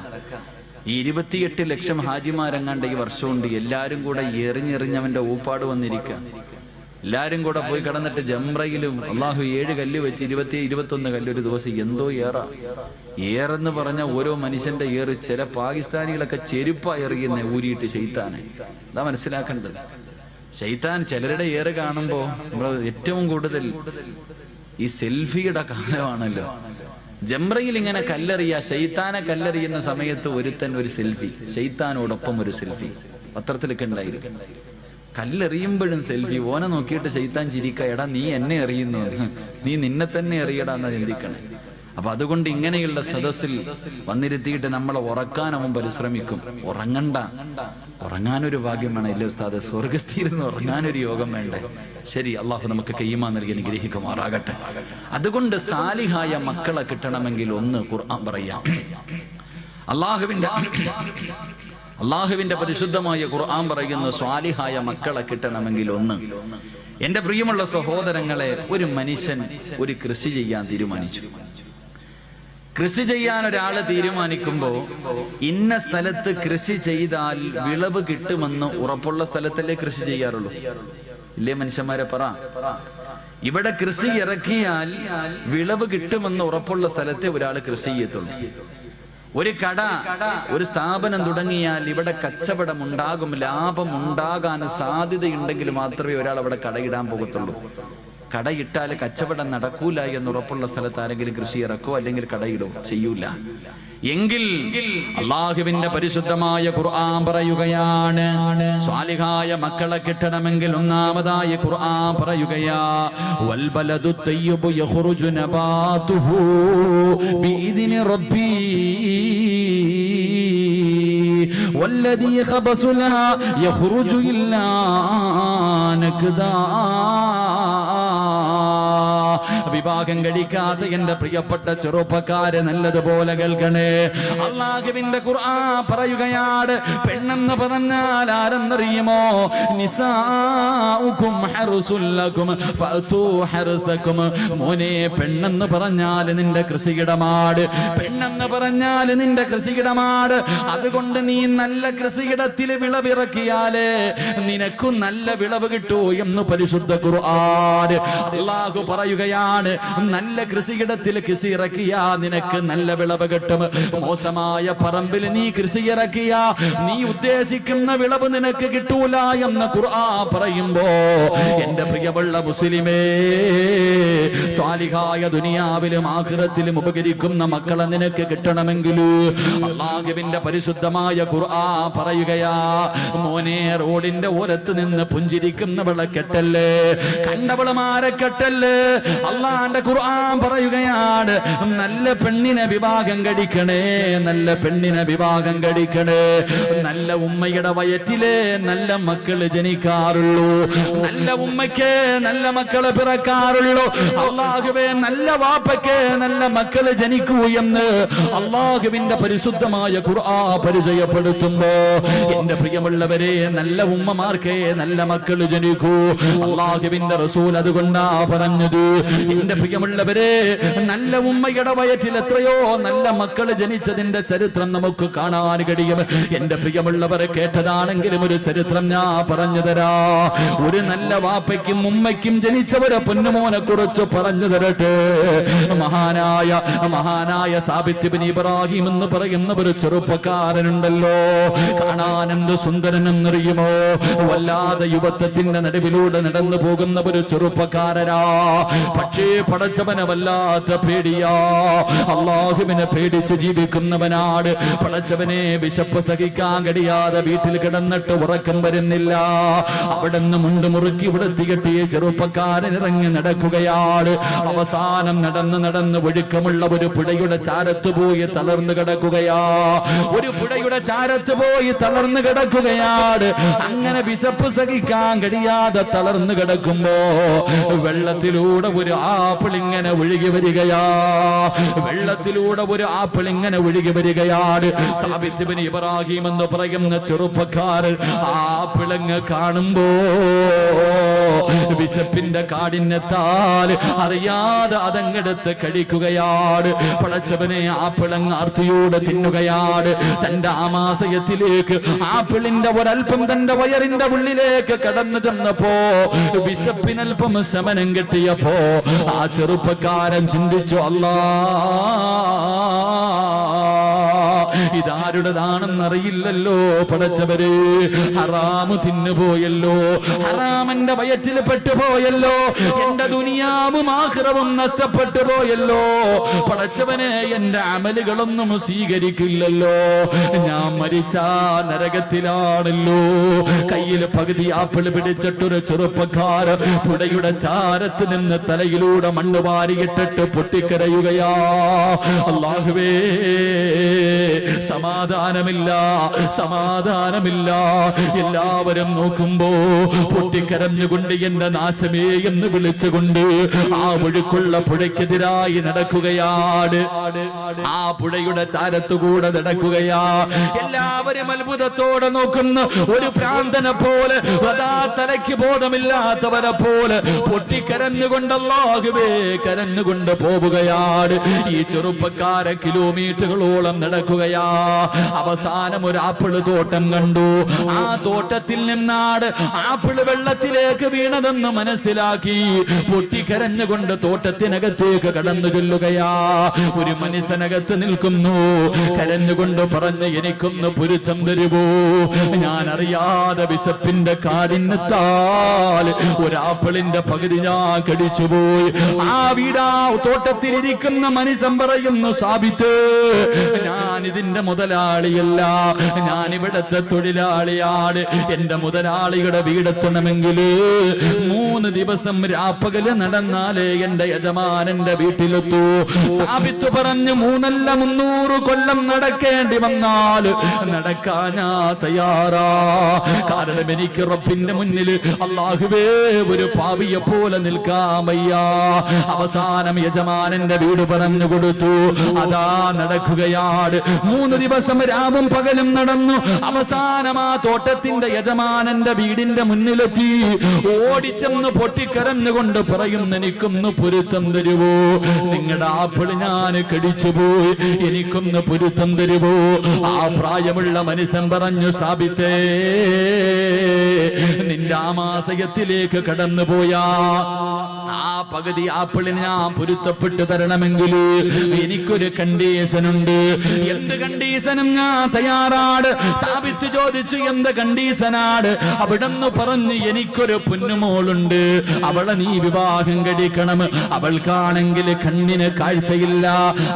ഈ 28 ലക്ഷം ഹാജിമാരെങ്ങാണ്ട് ഈ വർഷമുണ്ട്. എല്ലാരും കൂടെ എറിഞ്ഞെറിഞ്ഞവന്റെ ഊപ്പാട് വന്നിരിക്കുക. എല്ലാരും കൂടെ പോയി കിടന്നിട്ട് ജംറയിലും അള്ളാഹു 7 കല്ല് വെച്ച് 21 കല്ല് ഒരു ദിവസം. എന്തോ ഏറെന്ന് പറഞ്ഞ ഓരോ മനുഷ്യന്റെ ഏറ്. ചില പാകിസ്ഥാനികളൊക്കെ ചെരുപ്പാ എറിയുന്ന ഊരിയിട്ട് ശൈത്താനെ. അതാ മനസ്സിലാക്കേണ്ടത്. ശൈത്താൻ ചിലരുടെ ഏറ് കാണുമ്പോ നമ്മള് ഏറ്റവും കൂടുതൽ ഈ സെൽഫിയുടെ കാലമാണല്ലോ. ജംറയിൽ ഇങ്ങനെ കല്ലെറിയ, ശൈത്താനെ കല്ലെറിയുന്ന സമയത്ത് ഒരുത്തൻ ഒരു സെൽഫി, ശൈത്താനോടൊപ്പം ഒരു സെൽഫി പത്രത്തിലൊക്കെ ഉണ്ടായിരുന്നു. കല്ലെറിയുമ്പോഴും സെൽഫി. ഓനെ നോക്കിയിട്ട് ശൈത്താൻ ചിരിക്ക, എടാ നീ എന്നെ എറിയുന്നു, നീ നിന്നെ തന്നെ എറിയടാ എന്നാ ചിന്തിക്കണേ. അപ്പൊ അതുകൊണ്ട് ഇങ്ങനെയുള്ള സദസ്സിൽ വന്നിരുത്തിയിട്ട് നമ്മളെ ഉറക്കാൻ അവൻ പരിശ്രമിക്കും. ഉറങ്ങണ്ട, ഉറങ്ങാനൊരു ഭാഗ്യം വേണം. ഇല്ലേ ഉസ്താദ്, സ്വർഗത്തിരുന്ന് ഉറങ്ങാനൊരു യോഗം വേണ്ടേ? ശരി, അള്ളാഹു നമുക്ക് കയ്യുമാ നൽകി അനുഗ്രഹിക്കുമാറാകട്ടെ. അതുകൊണ്ട് സാലിഹായ മക്കളെ കിട്ടണമെങ്കിൽ ഒന്ന് ഖുർആൻ പറയാം. അള്ളാഹുവിന്റെ പരിശുദ്ധമായ ഖുർആൻ പറയുന്ന സ്വാലിഹായ മക്കളെ കിട്ടണമെങ്കിൽ ഒന്ന്. എന്റെ പ്രിയമുള്ള സഹോദരങ്ങളെ, ഒരു മനുഷ്യൻ ഒരു കൃഷി ചെയ്യാൻ തീരുമാനിച്ചു. കൃഷി ചെയ്യാൻ ഒരാള് തീരുമാനിക്കുമ്പോ ഇന്ന സ്ഥലത്ത് കൃഷി ചെയ്താൽ വിളവ് കിട്ടുമെന്ന് ഉറപ്പുള്ള സ്ഥലത്തല്ലേ കൃഷി ചെയ്യാറുള്ളൂ? ഇല്ലേ മനുഷ്യന്മാരെ പറ. ഇവിടെ കൃഷി ഇറക്കിയാൽ വിളവ് കിട്ടുമെന്ന് ഉറപ്പുള്ള സ്ഥലത്തെ ഒരാൾ കൃഷി ചെയ്യത്തുള്ളൂ. ഒരു കട, ഒരു സ്ഥാപനം തുടങ്ങിയാൽ ഇവിടെ കച്ചവടം ഉണ്ടാകും, ലാഭം ഉണ്ടാകാൻ സാധ്യതയുണ്ടെങ്കിൽ മാത്രമേ ഒരാൾ അവിടെ കടയിടാൻ പോകത്തുള്ളൂ. കടയിട്ടാൽ കച്ചവടം നടക്കൂല എന്നുറപ്പുള്ള സ്ഥലത്ത് ആരെങ്കിലും കൃഷി ഇറക്കോ അല്ലെങ്കിൽ കടയിടോ? ചെയ്യൂല. എങ്കിൽ അള്ളാഹുവിന്റെ പരിശുദ്ധമായ ഖുർആൻ പറയുകയാണ്, സ്വാലിഹായ മക്കളെ കിട്ടണമെങ്കിൽ ഒന്നാമതായി ഖുർആൻ പറയുകയാ, വൽ ബലദു തയ്യിബു യഖ്റുജു നബാതുഹു ബിഇദ്നി റബ്ബി വല്ലദീ ഖബസു ലഹാ യഖ്റുജു ഇല്ലാ നക്ദാ. വിവാഹം കഴിക്കാത്ത എന്റെ പ്രിയപ്പെട്ട ചെറുപ്പക്കാരെ നല്ലതുപോലെ കേൾക്കണേ. അല്ലാഹുവിന്റെ ഖുർആൻ പറയുകയാണ്, പെണ്ണെന്ന് പറഞ്ഞാൽ ആരെന്നറിയുമോ? നിസാഉകും ഹർസുൽ ലക്കും ഫഅതു ഹർസകും. മോനെ, പെണ്ണെന്ന് പറഞ്ഞാൽ നിന്റെ കൃഷിയിടമാണ്. പെണ്ണെന്ന് പറഞ്ഞാൽ നിന്റെ കൃഷിയിടമാണ്. അതുകൊണ്ട് നീ നല്ല കൃഷിയിടത്തിൽ വിളവിറക്കിയാലേ നിനക്കും നല്ല വിളവ് കിട്ടൂ എന്ന് പരിശുദ്ധ ഖുർആൻ. അല്ലാഹു പറയുകയാണ്, നല്ല കൃഷിയിടത്തിൽ കൃഷി ഇറക്കിയാ നിനക്ക് നല്ല വിളവ് കിട്ടും. മോശമായ പറമ്പിൽ നീ കൃഷി ഇറക്കിയാ നീ ഉദ്ദേശിക്കുന്ന വിളവ് നിനക്ക് കിട്ടൂല എന്ന് ഖുർആൻ പറയുമ്പോ എന്റെ പ്രിയമുള്ള മുസ്ലിമേ, സ്വാലിഹായ ദുനിയാവിലും ആഖിറത്തിലും ഉപകരിക്കുന്ന മക്കളെ നിനക്ക് കിട്ടണമെങ്കിൽ അല്ലാഹുവിന്റെ പരിശുദ്ധമായ ഖുർആൻ പറയുകയാ, മോനെ റോഡിന്റെ ഓരത്ത് നിന്ന് പുഞ്ചിരിക്കുന്നവളെ കെട്ടല്ലേ, കണ്ടവളമാരെ കെട്ടല്ലേ. അള്ളാന്റെ ഖുർആൻ പറയുകയാണ്, നല്ല പെണ്ണിനെ വിവാഹം കഴിക്കണേ, നല്ല പെണ്ണിനെ വിവാഹം കഴിക്കണേ. നല്ല ഉമ്മയുടെ വയറ്റിലെ നല്ല മക്കള് ജനിക്കാറുള്ളൂ, നല്ല ഉമ്മയ്ക്ക് നല്ല മക്കള് പിറക്കാറുള്ളൂ. അള്ളാഹുവേ, നല്ല വാപ്പയ്ക്ക് നല്ല മക്കള് ജനിക്കൂ എന്ന് അള്ളാഹുവിന്റെ പരിശുദ്ധമായ ഖുർആൻ പരിചയപ്പെടുത്തുമ്പോ എന്റെ പ്രിയമുള്ളവരെ, നല്ല ഉമ്മമാർക്ക് നല്ല മക്കള് ജനിക്കൂ. അള്ളാഹുവിന്റെ റസൂൽ അതുകൊണ്ടാ പറഞ്ഞത്, എന്റെ പ്രിയമുള്ളവരെ, നല്ല ഉമ്മയുടെ വയറ്റിൽ എത്രയോ നല്ല മക്കള് ജനിച്ചതിന്റെ ചരിത്രം നമുക്ക് കാണാൻ കഴിയും. എന്റെ പ്രിയമുള്ളവരെ, കേട്ടതാണെങ്കിലും ഒരു ചരിത്രം ഞാൻ പറഞ്ഞു തരാ. ഒരു നല്ല വാപ്പയ്ക്കും ഉമ്മയ്ക്കും ജനിച്ചവരെ പൊന്നുമോനെ കുറിച്ച് പറഞ്ഞു തരട്ടെ. മഹാനായ സാബിത്ത് ഇബ്നു ഇബ്രാഹിം എന്ന് പറയുന്ന ഒരു ചെറുപ്പക്കാരനുണ്ടല്ലോ, കാണാൻ എന്ത് സുന്ദരനെന്നറിയുമോ? വല്ലാതെ യുവത്വത്തിന്റെ നടുവിലൂടെ നടന്നു പോകുന്ന ഒരു ചെറുപ്പക്കാരനാ. പക്ഷേ പടച്ചവനെ വല്ലാത്ത പേടിയാ, അള്ളാഹുവിനെ പേടിച്ച് ജീവിക്കുന്നവനാണ്. പടച്ചവനെ വിശപ്പ് സഹിക്കാൻ കഴിയാതെ വീട്ടിൽ കിടന്നിട്ട് ഉറക്കം വരുന്നില്ല. അവിടെ നിന്ന് മുണ്ട് മുറുക്കി ഇവിടെത്തി കെട്ടിയ ചെറുപ്പക്കാരൻ ഇറങ്ങി നടക്കുകയാണ്. അവസാനം നടന്ന് ഒഴുക്കമുള്ള ഒരു പുഴയുടെ ചാരത്ത് പോയി തളർന്നു കിടക്കുകയാ. ഒരു പുഴയുടെ ചാരത്ത് പോയി തളർന്നു കിടക്കുകയാണ്. അങ്ങനെ വിശപ്പ് സഹിക്കാൻ കഴിയാതെ തളർന്നു കിടക്കുമ്പോ വെള്ളത്തിലൂടെ ഒരു ആപ്പിൾ ഇങ്ങനെ ഒഴുകി വരികയാ. വെള്ളത്തിലൂടെ ഒരു ആപ്പിൾ ഇങ്ങനെ ഒഴുകി വരികയാണ്. സാബിത്ത് ഇബ്നു ഇബ്രാഹിം എന്ന് പറയുന്ന ചെറുപ്പക്കാരൻ ആപ്പിളങ്ങ് കാണുമ്പോ വിശപ്പിന്റെ കാഠിന്യത്താൽ അറിയാതെ അതങ്ങെടുത്ത് കഴിക്കുകയാണ്. പടച്ചവനെ, ആപ്പിളങ്ങ് ആർത്തിയോടെ തിന്നുകയാണ്. തന്റെ ആമാശയത്തിലേക്ക് ആപ്പിളിന്റെ ഒരൽപ്പം തന്റെ വയറിന്റെ ഉള്ളിലേക്ക് കടന്നു ചെന്നപ്പോ വിശപ്പിനൽപ്പം ശമനം കിട്ടിയപ്പോ ആ ചെറുപ്പക്കാരൻ ചിന്തിച്ചു, അല്ലാ, ഇതാരുടേതാണെന്നറിയില്ലല്ലോ പടച്ചവര്. ഹറാമ് തിന്നുപോയല്ലോ, ഹറാമന്റെ വയറ്റിൽ പെട്ടുപോയല്ലോ, എന്റെ ദുനിയാവും ആഖിറവും നഷ്ടപ്പെട്ടു പോയല്ലോ. പടച്ചവനെ, എന്റെ അമലുകളൊന്നും സ്വീകരിക്കില്ലല്ലോ, ഞാൻ മരിച്ചാ നരകത്തിലാണല്ലോ. കയ്യിൽ പകുതി ആപ്പിൾ പിടിച്ചിട്ടൊരു ചെറുപ്പക്കാരൻ പുഴയുടെ ചാരത്ത് നിന്ന് തലയിലൂടെ മണ്ണ് വാരിയിട്ടിട്ട് പൊട്ടിക്കരയുകയാ. അല്ലാഹുവേ, സമാധാനമില്ല. എല്ലാവരും നോക്കുമ്പോ പൊട്ടിക്കരഞ്ഞുകൊണ്ട് എന്റെ നാശമേ എന്ന് വിളിച്ചുകൊണ്ട് ആ ഒഴുക്കുള്ള പുഴയ്ക്കെതിരായി നടക്കുകയാണ്. ആ പുഴയുടെ ചാരത്തുകൂടെ നടക്കുകയാ. എല്ലാവരും അത്ഭുതത്തോടെ നോക്കുന്ന ഒരു പ്രാന്തനെ പോലെ, അതാ തലയ്ക്ക് ബോധമില്ലാത്തവരെ പോലെ പൊട്ടിക്കരഞ്ഞുകൊണ്ട് അല്ലാഹുവേ കരഞ്ഞുകൊണ്ട് പോവുകയാണ്. ഈ ചെറുപ്പക്കാരെ കിലോമീറ്ററുകളോളം നടക്കുകയാ. അവസാനം ഒരു ആപ്പിള് തോട്ടം കണ്ടു. ആ തോട്ടത്തിൽ നിന്നാണ് ആപ്പിള് വെള്ളത്തിലേക്ക് വീണതെന്ന് മനസ്സിലാക്കി പൊട്ടിക്കരഞ്ഞുകൊണ്ട് തോട്ടത്തിനകത്തേക്ക് കടന്നു ചെല്ലുകയാ. ഒരു മനുഷ്യനകത്ത് നിൽക്കുന്നു, കരഞ്ഞുകൊണ്ട് പറഞ്ഞ്, എനിക്കൊന്ന് പൊരുത്തം തരുവോ, ഞാൻ അറിയാതെ വിശപ്പിന്റെ കാഠിന്യത്താൽ ഒരാപ്പിളിന്റെ പകുതി ഞാൻ കടിച്ചുപോയി. ആ വീടാ തോട്ടത്തിലിരിക്കുന്ന മനുഷ്യൻ പറയുന്നു, സാബിത്ത്, ഞാൻ ഇതിന്റെ മുതലാളിയല്ല, ഞാൻ ഇവിടത്തെ തൊഴിലാളിയാണ്. എന്റെ മുതലാളിയുടെ വീടെത്തണമെങ്കിൽ 3 ദിവസം രാപ്പകല് നടന്നാലേ എന്റെ യജമാനന്റെ വീട്ടിലെത്തൂ. സാബിത്ത് പറഞ്ഞു, 3 അല്ല 300 കൊല്ലം നടക്കേണ്ടി വന്നാൽ നടക്കാൻ ഞാൻ തയ്യാറാ. കാരണം എനിക്ക് റബ്ബിന്റെ മുന്നിൽ അല്ലാഹുവേ ഒരു പാവിയെ പോലെ നിൽക്കാൻ വയ്യ. അവസാനം യജമാനന്റെ വീട് പറഞ്ഞു കൊടുത്തു. അതാ നടക്കുകയാണ്. 3 ദിവസം രാവും പകലും നടന്നു. അവസാനം ആ തോട്ടത്തിന്റെ യജമാനന്റെ വീടിന്റെ മുന്നിലെത്തി. ഓടിച്ചെന്ന് പൊട്ടിക്കരഞ്ഞുകൊണ്ട് പറയുന്നു, എനിക്കൊന്ന് പൊരുത്തം തരുവോ? നിങ്ങളുടെ ആപ്പിൾ ഞാൻ കടിച്ചുപോയി, എനിക്കൊന്ന് പൊരുത്തം തരുവോ? ആ പ്രായമുള്ള മനുഷ്യൻ പറഞ്ഞു, സാബിത്തേ, നിന്റെ ആമാശയത്തിലേക്ക് കടന്നുപോയാ ആ പകുതി ആപ്പിളിന് ഞാൻ പൊരുത്തപ്പെട്ടു തരണമെങ്കിൽ എനിക്കൊരു കണ്ടീഷൻ ഉണ്ട്. എന്ത് കണ്ടീഷനും ഞാൻ തയ്യാറാണ്. സാബിത്ത് ചോദിച്ചു, എന്ത് കണ്ടീഷനാണ്? അവിടെന്ന് പറഞ്ഞു, എനിക്കൊരു പൊന്നുമോളുണ്ട്, അവളെ നീ വിവാഹം കഴിക്കണം. അവൾക്കാണെങ്കിൽ കണ്ണിന് കാഴ്ചയില്ല,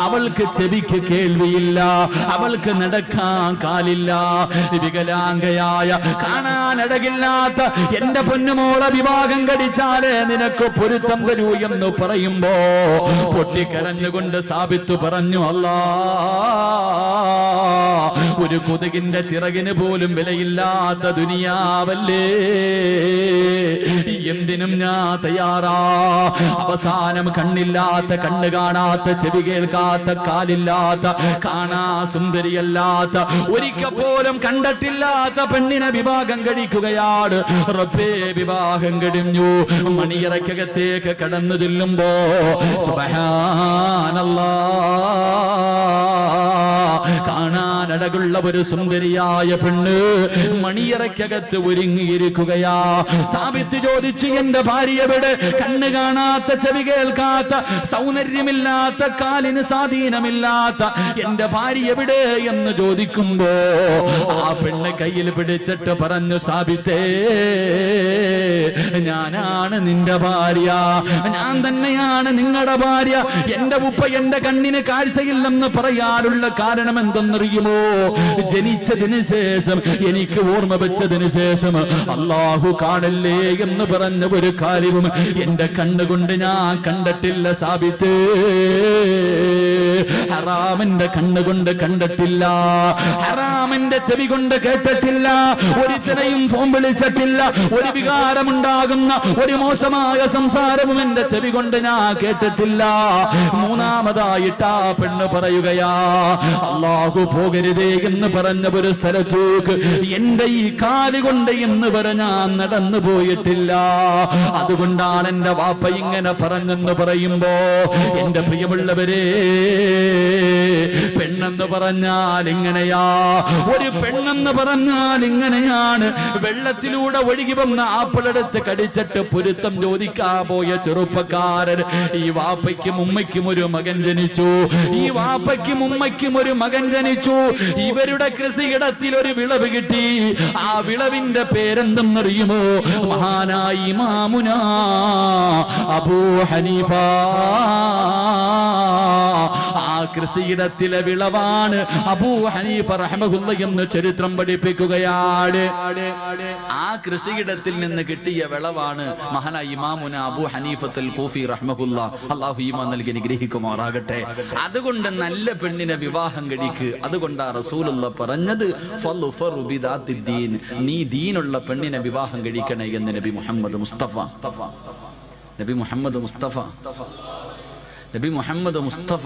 അവൾക്ക് ചെവിക്ക് കേൾവിയില്ല, അവൾക്ക് നടക്കാൻ കാലില്ല, വികലാംഗയായ കാണാനടകില്ലാത്ത എന്റെ പൊന്നുമോളെ വിവാഹം കഴിച്ചാലേ നിനക്ക് പൊരുത്തം തരൂ എന്ന് പറയുമ്പോ പൊട്ടിക്കരഞ്ഞുകൊണ്ട് സാബിത്ത് പറഞ്ഞു, അല്ലാ, ഒരു കൊതുകിന്റെ ചിറകിന് പോലും വിലയില്ലാത്ത ദുനിയാവല്ലേ, എന്തിനും ഞാൻ തയ്യാറാ. അവസാനം കണ്ണില്ലാത്ത, കണ്ണ് കാണാത്ത, ചെവി കേൾക്കാത്ത, കാലില്ലാത്ത, കാണാ സുന്ദരിയല്ലാത്ത, ഒരിക്കൽ പോലും കണ്ടിട്ടില്ലാത്ത പെണ്ണിനെ വിവാഹം കഴിക്കുകയാണ്. റബ്ബേ, വിവാഹം കഴിഞ്ഞു. മണിയറക്കകത്തേക്ക് കടന്നു ചെല്ലുമ്പോ സുബ്ഹാനല്ലാഹ്, കാണാനടകുള്ള ഒരു സുന്ദരിയായ പെണ്ണ് മണിയറക്കകത്ത് ഒരുങ്ങിയിരിക്കുകയാ. സാബിത്ത് ചോദിച്ചു, എന്റെ ഭാര്യ എവിടെ? കണ്ണ് കാണാത്ത, ചെവി കേൾക്കാത്ത, സൗന്ദര്യമില്ലാത്ത, കാലിന് സ്വാധീനമില്ലാത്ത എന്റെ ഭാര്യ എവിടെ എന്ന് ചോദിക്കുമ്പോ ആ പെണ്ണ് കയ്യിൽ പിടിച്ചിട്ട് പറഞ്ഞു, സാബിത്തേ, ഞാനാണ് നിന്റെ ഭാര്യ, ഞാൻ തന്നെയാണ് നിങ്ങളുടെ ഭാര്യ. എന്റെ ഉപ്പ എന്റെ കണ്ണിന് കാഴ്ചയില്ലെന്ന് പറയാനുള്ള കാരണം എന്തെന്നറിയുമോ? ജനിച്ചതിന് ശേഷം, എനിക്ക് ഓർമ്മ വെച്ചതിന് ശേഷം അല്ലാഹു കാണില്ലേ എന്ന് പറഞ്ഞ ഒരു കാര്യവും എന്റെ കണ്ണുകൊണ്ട് ഞാൻ കണ്ടിട്ടില്ല സാബിത്ത്. ഹറാമിന്റെ കണ്ണുകൊണ്ട് കണ്ടിട്ടില്ല, ഹറാമിന്റെ ചെവി കൊണ്ട് കേട്ടിട്ടില്ല, ഒരുത്തനെയും ഫോൺ വിളിച്ചിട്ടില്ല, ഒരു വികാരമുണ്ടാകുന്ന ഒരു മോശമായ സംസാരവും എന്റെ ചെവി കൊണ്ട് ഞാൻ കേട്ടിട്ടില്ല. മൂന്നാമതായിട്ട് ആ പെണ്ണ് പറയുകയാ, അല്ലാഹു പോകരുതേ എന്ന് പറഞ്ഞ ഒരു സ്ഥലത്തേക്ക് എന്റെ ഈ കാലുകൊണ്ട് എന്ന് ഞാൻ നടന്നു പോയിട്ടില്ല. അതുകൊണ്ടാണ് എന്റെ വാപ്പ ഇങ്ങനെ പറഞ്ഞെന്ന് പറയുമ്പോ, എന്റെ പ്രിയമുള്ളവരെ, പെണ്ണെന്ന് പറഞ്ഞാൽ ഇങ്ങനെയാ, ഒരു പെണ്ണെന്ന് പറഞ്ഞാൽ ഇങ്ങനെയാണ്. വെള്ളത്തിലൂടെ ഒഴുകി വന്ന ആപ്പിളെടുത്ത് കടിച്ചിട്ട് പൊരുത്തം ചോദിക്കാൻ പോയ ചെറുപ്പക്കാരൻ, ഈ വാപ്പയ്ക്കും ഉമ്മയ്ക്കും ഒരു മകൻ ജനിച്ചു, ഈ വാപ്പയ്ക്കും ഉമ്മയ്ക്കും ഒരു മകൻ ജനിച്ചു. ഇവരുടെ കൃഷിയിടത്തിൽ ഒരു വിളവ് കിട്ടി. ആ വിളവിന്റെ പേരെന്തെന്നറിയുമോ? മഹാനായ ഇമാമുനാ അബൂ ഹനീഫ. ആ കൃഷിയിടത്തിലെ വിളവാണ് അബൂ ഹനീഫ റഹ്മഹുല്ലാഹ് എന്ന് ചരിത്രം പഠിപ്പിക്കുകയാണ്. ആ കൃഷിയിടത്തിൽ നിന്ന് കിട്ടിയ വിളവാണ് മഹാനായ ഇമാമുന അബൂ ഹനീഫത്തുൽ കൂഫി റഹ്മഹുല്ലാഹ്. അല്ലാഹു ഈമാൻ നൽകി അനുഗ്രഹിക്കുമാറാകട്ടെ. അതുകൊണ്ട് നല്ല പെണ്ണിനെ വിവാഹം കഴിക്ക്. അതുകൊണ്ടാ റസൂലുള്ളാഹ് പറഞ്ഞത്, ഫളുഫറു ബിദാത്തിദ്ദീൻ, നീ ദീനുള്ള പെണ്ണിനെ വിവാഹം കഴിക്കണേ എന്ന് നബി മുഹമ്മദ് മുസ്തഫ. നബി മുഹമ്മദ് മുസ്തഫ, നബി മുഹമ്മദ് മുസ്തഫ.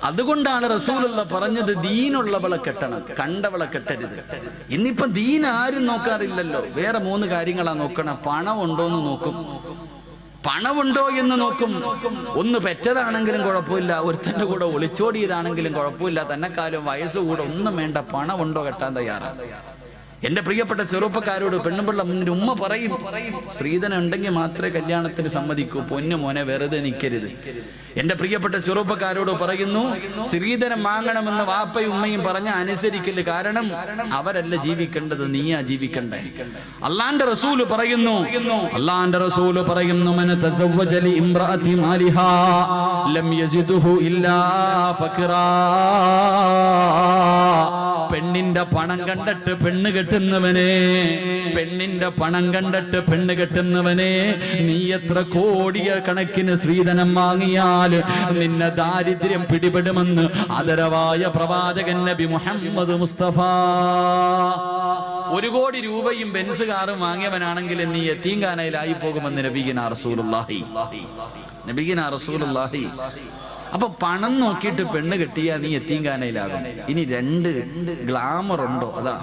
അതുകൊണ്ടാണ് റസൂലുള്ളാഹ് പറഞ്ഞത്, ദീനുള്ളവളെ കെട്ടണം, കണ്ടവളെ കെട്ടരുത്. ഇന്നിപ്പം ദീൻ ആരും നോക്കാറില്ലല്ലോ. വേറെ 3 കാര്യങ്ങളാ നോക്കണം. പണം ഉണ്ടോന്ന് നോക്കും, പണമുണ്ടോ എന്ന് നോക്കും. ഒന്ന് പെറ്റതാണെങ്കിലും കുഴപ്പമില്ല, ഒരുത്തന്റെ കൂടെ ഒളിച്ചോടിയതാണെങ്കിലും കുഴപ്പമില്ല, തന്നെക്കാലം വയസ്സുകൂടെ ഒന്നും വേണ്ട, പണമുണ്ടോ കെട്ടാൻ തയ്യാറാ. എന്റെ പ്രിയപ്പെട്ട ചെറുപ്പക്കാരോട് പെണ്ണുപിള്ള മുന്നിൽ ഉമ്മ പറയും, സ്ത്രീധനം ഉണ്ടെങ്കിൽ മാത്രമേ കല്യാണത്തിന് സമ്മതിക്കൂ, പൊന്നു മോനെ വെറുതെ നിൽക്കരുത്. എന്റെ പ്രിയപ്പെട്ട ചെറുപ്പക്കാരോട് പറയുന്നു, സ്ത്രീധനം വാങ്ങണമെന്ന് വാപ്പയും ഉമ്മയും പറഞ്ഞ അനുസരിക്കല്. കാരണം അവരല്ല ജീവിക്കേണ്ടത്, നീയാ ജീവിക്കണ്ടേ. അള്ളാന്റെ റസൂല് പറയുന്നു, മൻ തസവ്വജ ലി ഇംറഅതി മാലിഹാ ലം യസിദുഹു ഇല്ലാ ഫഖറാ. പെണ്ണിന്റെ പണം കണ്ടിട്ട് പെണ്ണ് കെട്ടുന്നവനെ, പെണ്ണിന്റെ പണം കണ്ടിട്ട് പെണ്ണ് കെട്ടുന്നവനെ, നീ എത്ര കോടിയ കണക്കിന് സ്ത്രീധനം വാങ്ങിയാൽ നിന്നെ ദാരിദ്ര്യം പിടിപെടുമെന്ന് ആദരവായ പ്രവാചകൻ നബി മുഹമ്മദ് മുസ്തഫ. 1 കോടി രൂപയും ബെൻസ് കാറും വാങ്ങിയവനാണെങ്കിൽ നീ യതീംഖാനയിലായി പോകുമെന്ന് നബിഗിനാ റസൂലുള്ളാഹി. അപ്പൊ പണം നോക്കിയിട്ട് പെണ്ണ് കെട്ടിയാ നീ യത്തീംഖാനയിലാകും. ഇനി 2 ഗ്ലാമർ ഉണ്ടോ? അതാ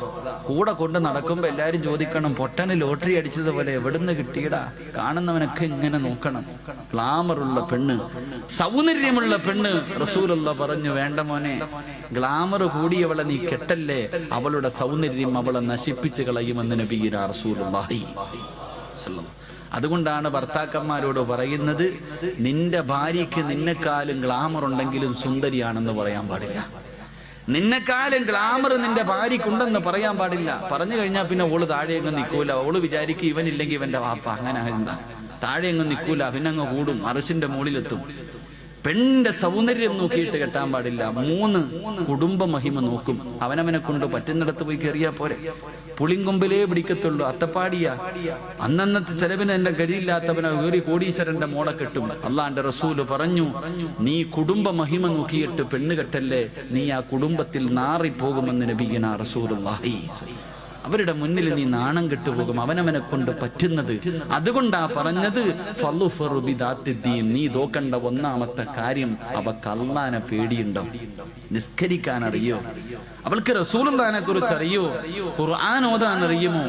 കൂടെ കൊണ്ട് നടക്കുമ്പോ എല്ലാരും ചോദിക്കണം, പൊട്ടന് ലോട്ടറി അടിച്ചതുപോലെ എവിടുന്ന് കിട്ടിയടാ? കാണുന്നവനൊക്കെ ഇങ്ങനെ നോക്കണം. ഗ്ലാമറുള്ള പെണ്ണ്, സൗന്ദര്യമുള്ള പെണ്ണ്. റസൂലുള്ള പറഞ്ഞു, വേണ്ട മോനെ, ഗ്ലാമർ കൂടിയവളെ നീ കെട്ടല്ലേ, അവളുടെ സൗന്ദര്യം അവളെ നശിപ്പിച്ച് കളയുമെന്ന് നബിയുനാ റസൂലുള്ളാഹി. അതുകൊണ്ടാണ് ഭർത്താക്കന്മാരോട് പറയുന്നത്, നിന്റെ ഭാര്യയ്ക്ക് നിന്നെക്കാളും ഗ്ലാമർ ഉണ്ടെങ്കിലും സുന്ദരിയാണെന്ന് പറയാൻ പാടില്ല. നിന്നെക്കാളും ഗ്ലാമർ നിന്റെ ഭാര്യക്കുണ്ടെന്ന് പറയാൻ പാടില്ല. പറഞ്ഞു കഴിഞ്ഞാൽ പിന്നെ ഓള് താഴെയെങ്ങും നിൽക്കൂല. ഓള് വിചാരിക്കും ഇവനില്ലെങ്കിൽ ഇവന്റെ വാപ്പ, അങ്ങനെ എന്താ താഴെയെങ്ങും നിൽക്കൂല, പിന്നെ അങ്ങ് കൂടും, അർശിന്റെ മുകളിലെത്തും. പെണ്ണിന്റെ സൗന്ദര്യം നോക്കിയിട്ട് കെട്ടാൻ പാടില്ല. 3 കുടുംബ മഹിമ നോക്കും. അവനവനെ കൊണ്ട് പറ്റുന്നിടത്ത് പോയി കയറിയാ പോരെ. പുളിങ്കൊമ്പിലേ പിടിക്കത്തുള്ളൂ. അത്തപ്പാടിയാ അന്നന്നത്തെ ചെലവിന് എന്റെ ഗതിയില്ലാത്തവനെ വേറി കോടീശ്വരന്റെ മോളെ കെട്ടും. അള്ളാന്റെ റസൂല് പറഞ്ഞു, നീ കുടുംബ മഹിമ നോക്കിയിട്ട് പെണ്ണ് കെട്ടല്ലേ, നീ ആ കുടുംബത്തിൽ നാറിപ്പോകുമെന്ന് നബിയുനാ റസൂലുള്ളാഹി. അവരുടെ മുന്നിൽ നീ നാണം കെട്ടുപോകും, അവനവനെ കൊണ്ട് പറ്റുന്നത്. അതുകൊണ്ടാ പറഞ്ഞത്, നീ നോക്കണ്ട ഒന്നാമത്തെ കാര്യം, അവക്ക് അള്ളാനെ പേടിയുണ്ടോ? നിസ്കരിക്കാൻ അറിയോ? അവൾക്ക് റസൂലുള്ളാഹിനെ കുറിച്ച് അറിയോ? ഖുർആൻ ഓതാൻ അറിയുമോ?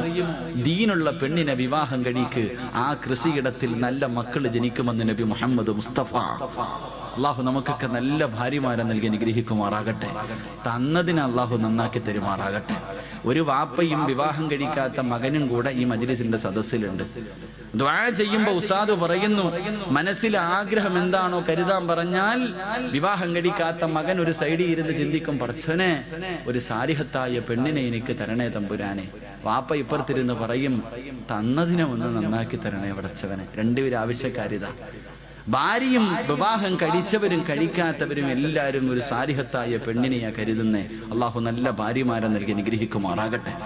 ദീനുള്ള പെണ്ണിനെ വിവാഹം കഴിക്ക്. ആ കൃഷിയിടത്തിൽ നല്ല മക്കൾ ജനിക്കുമെന്ന് നബി മുഹമ്മദ് മുസ്തഫ. അള്ളാഹു നമുക്കൊക്കെ നല്ല ഭാര്യമാരെ നൽകി അനുഗ്രഹിക്കുമാറാകട്ടെ. തന്നതിന് അള്ളാഹു നന്നാക്കി തരുമാറാകട്ടെ. ഒരു വാപ്പയും വിവാഹം കഴിക്കാത്ത മകനും കൂടെ ഈ മജ്‌ലിസിന്റെ സദസ്സിലുണ്ട്. ദുആ ചെയ്യുമ്പോൾ ഉസ്താദ് പറയുന്നു, മനസ്സിലെ ആഗ്രഹം എന്താണോ കരുതാൻ പറഞ്ഞാൽ, വിവാഹം കഴിക്കാത്ത മകൻ ഒരു സൈഡിൽ ഇരുന്ന് ചിന്തിക്കും, പടച്ചോനെ ഒരു സാലിഹത്തായ പെണ്ണിനെ എനിക്ക് തരണേ തമ്പുരാനെ. വാപ്പ ഇപ്പുറത്തിരുന്ന് പറയും, തന്നതിനെ ഒന്ന് നന്നാക്കി തരണേ പടച്ചവനെ. 2 പേര് ആവശ്യക്കാരിതാ. ഭാര്യയും വിവാഹം കഴിച്ചവരും കഴിക്കാത്തവരും എല്ലാവരും ഒരു സാലിഹത്തായ പെണ്ണിനെയാ കരുതുന്നേ. അള്ളാഹു നല്ല ഭാര്യമാരെ നൽകി അനുഗ്രഹിക്കുമാറാകട്ടെ.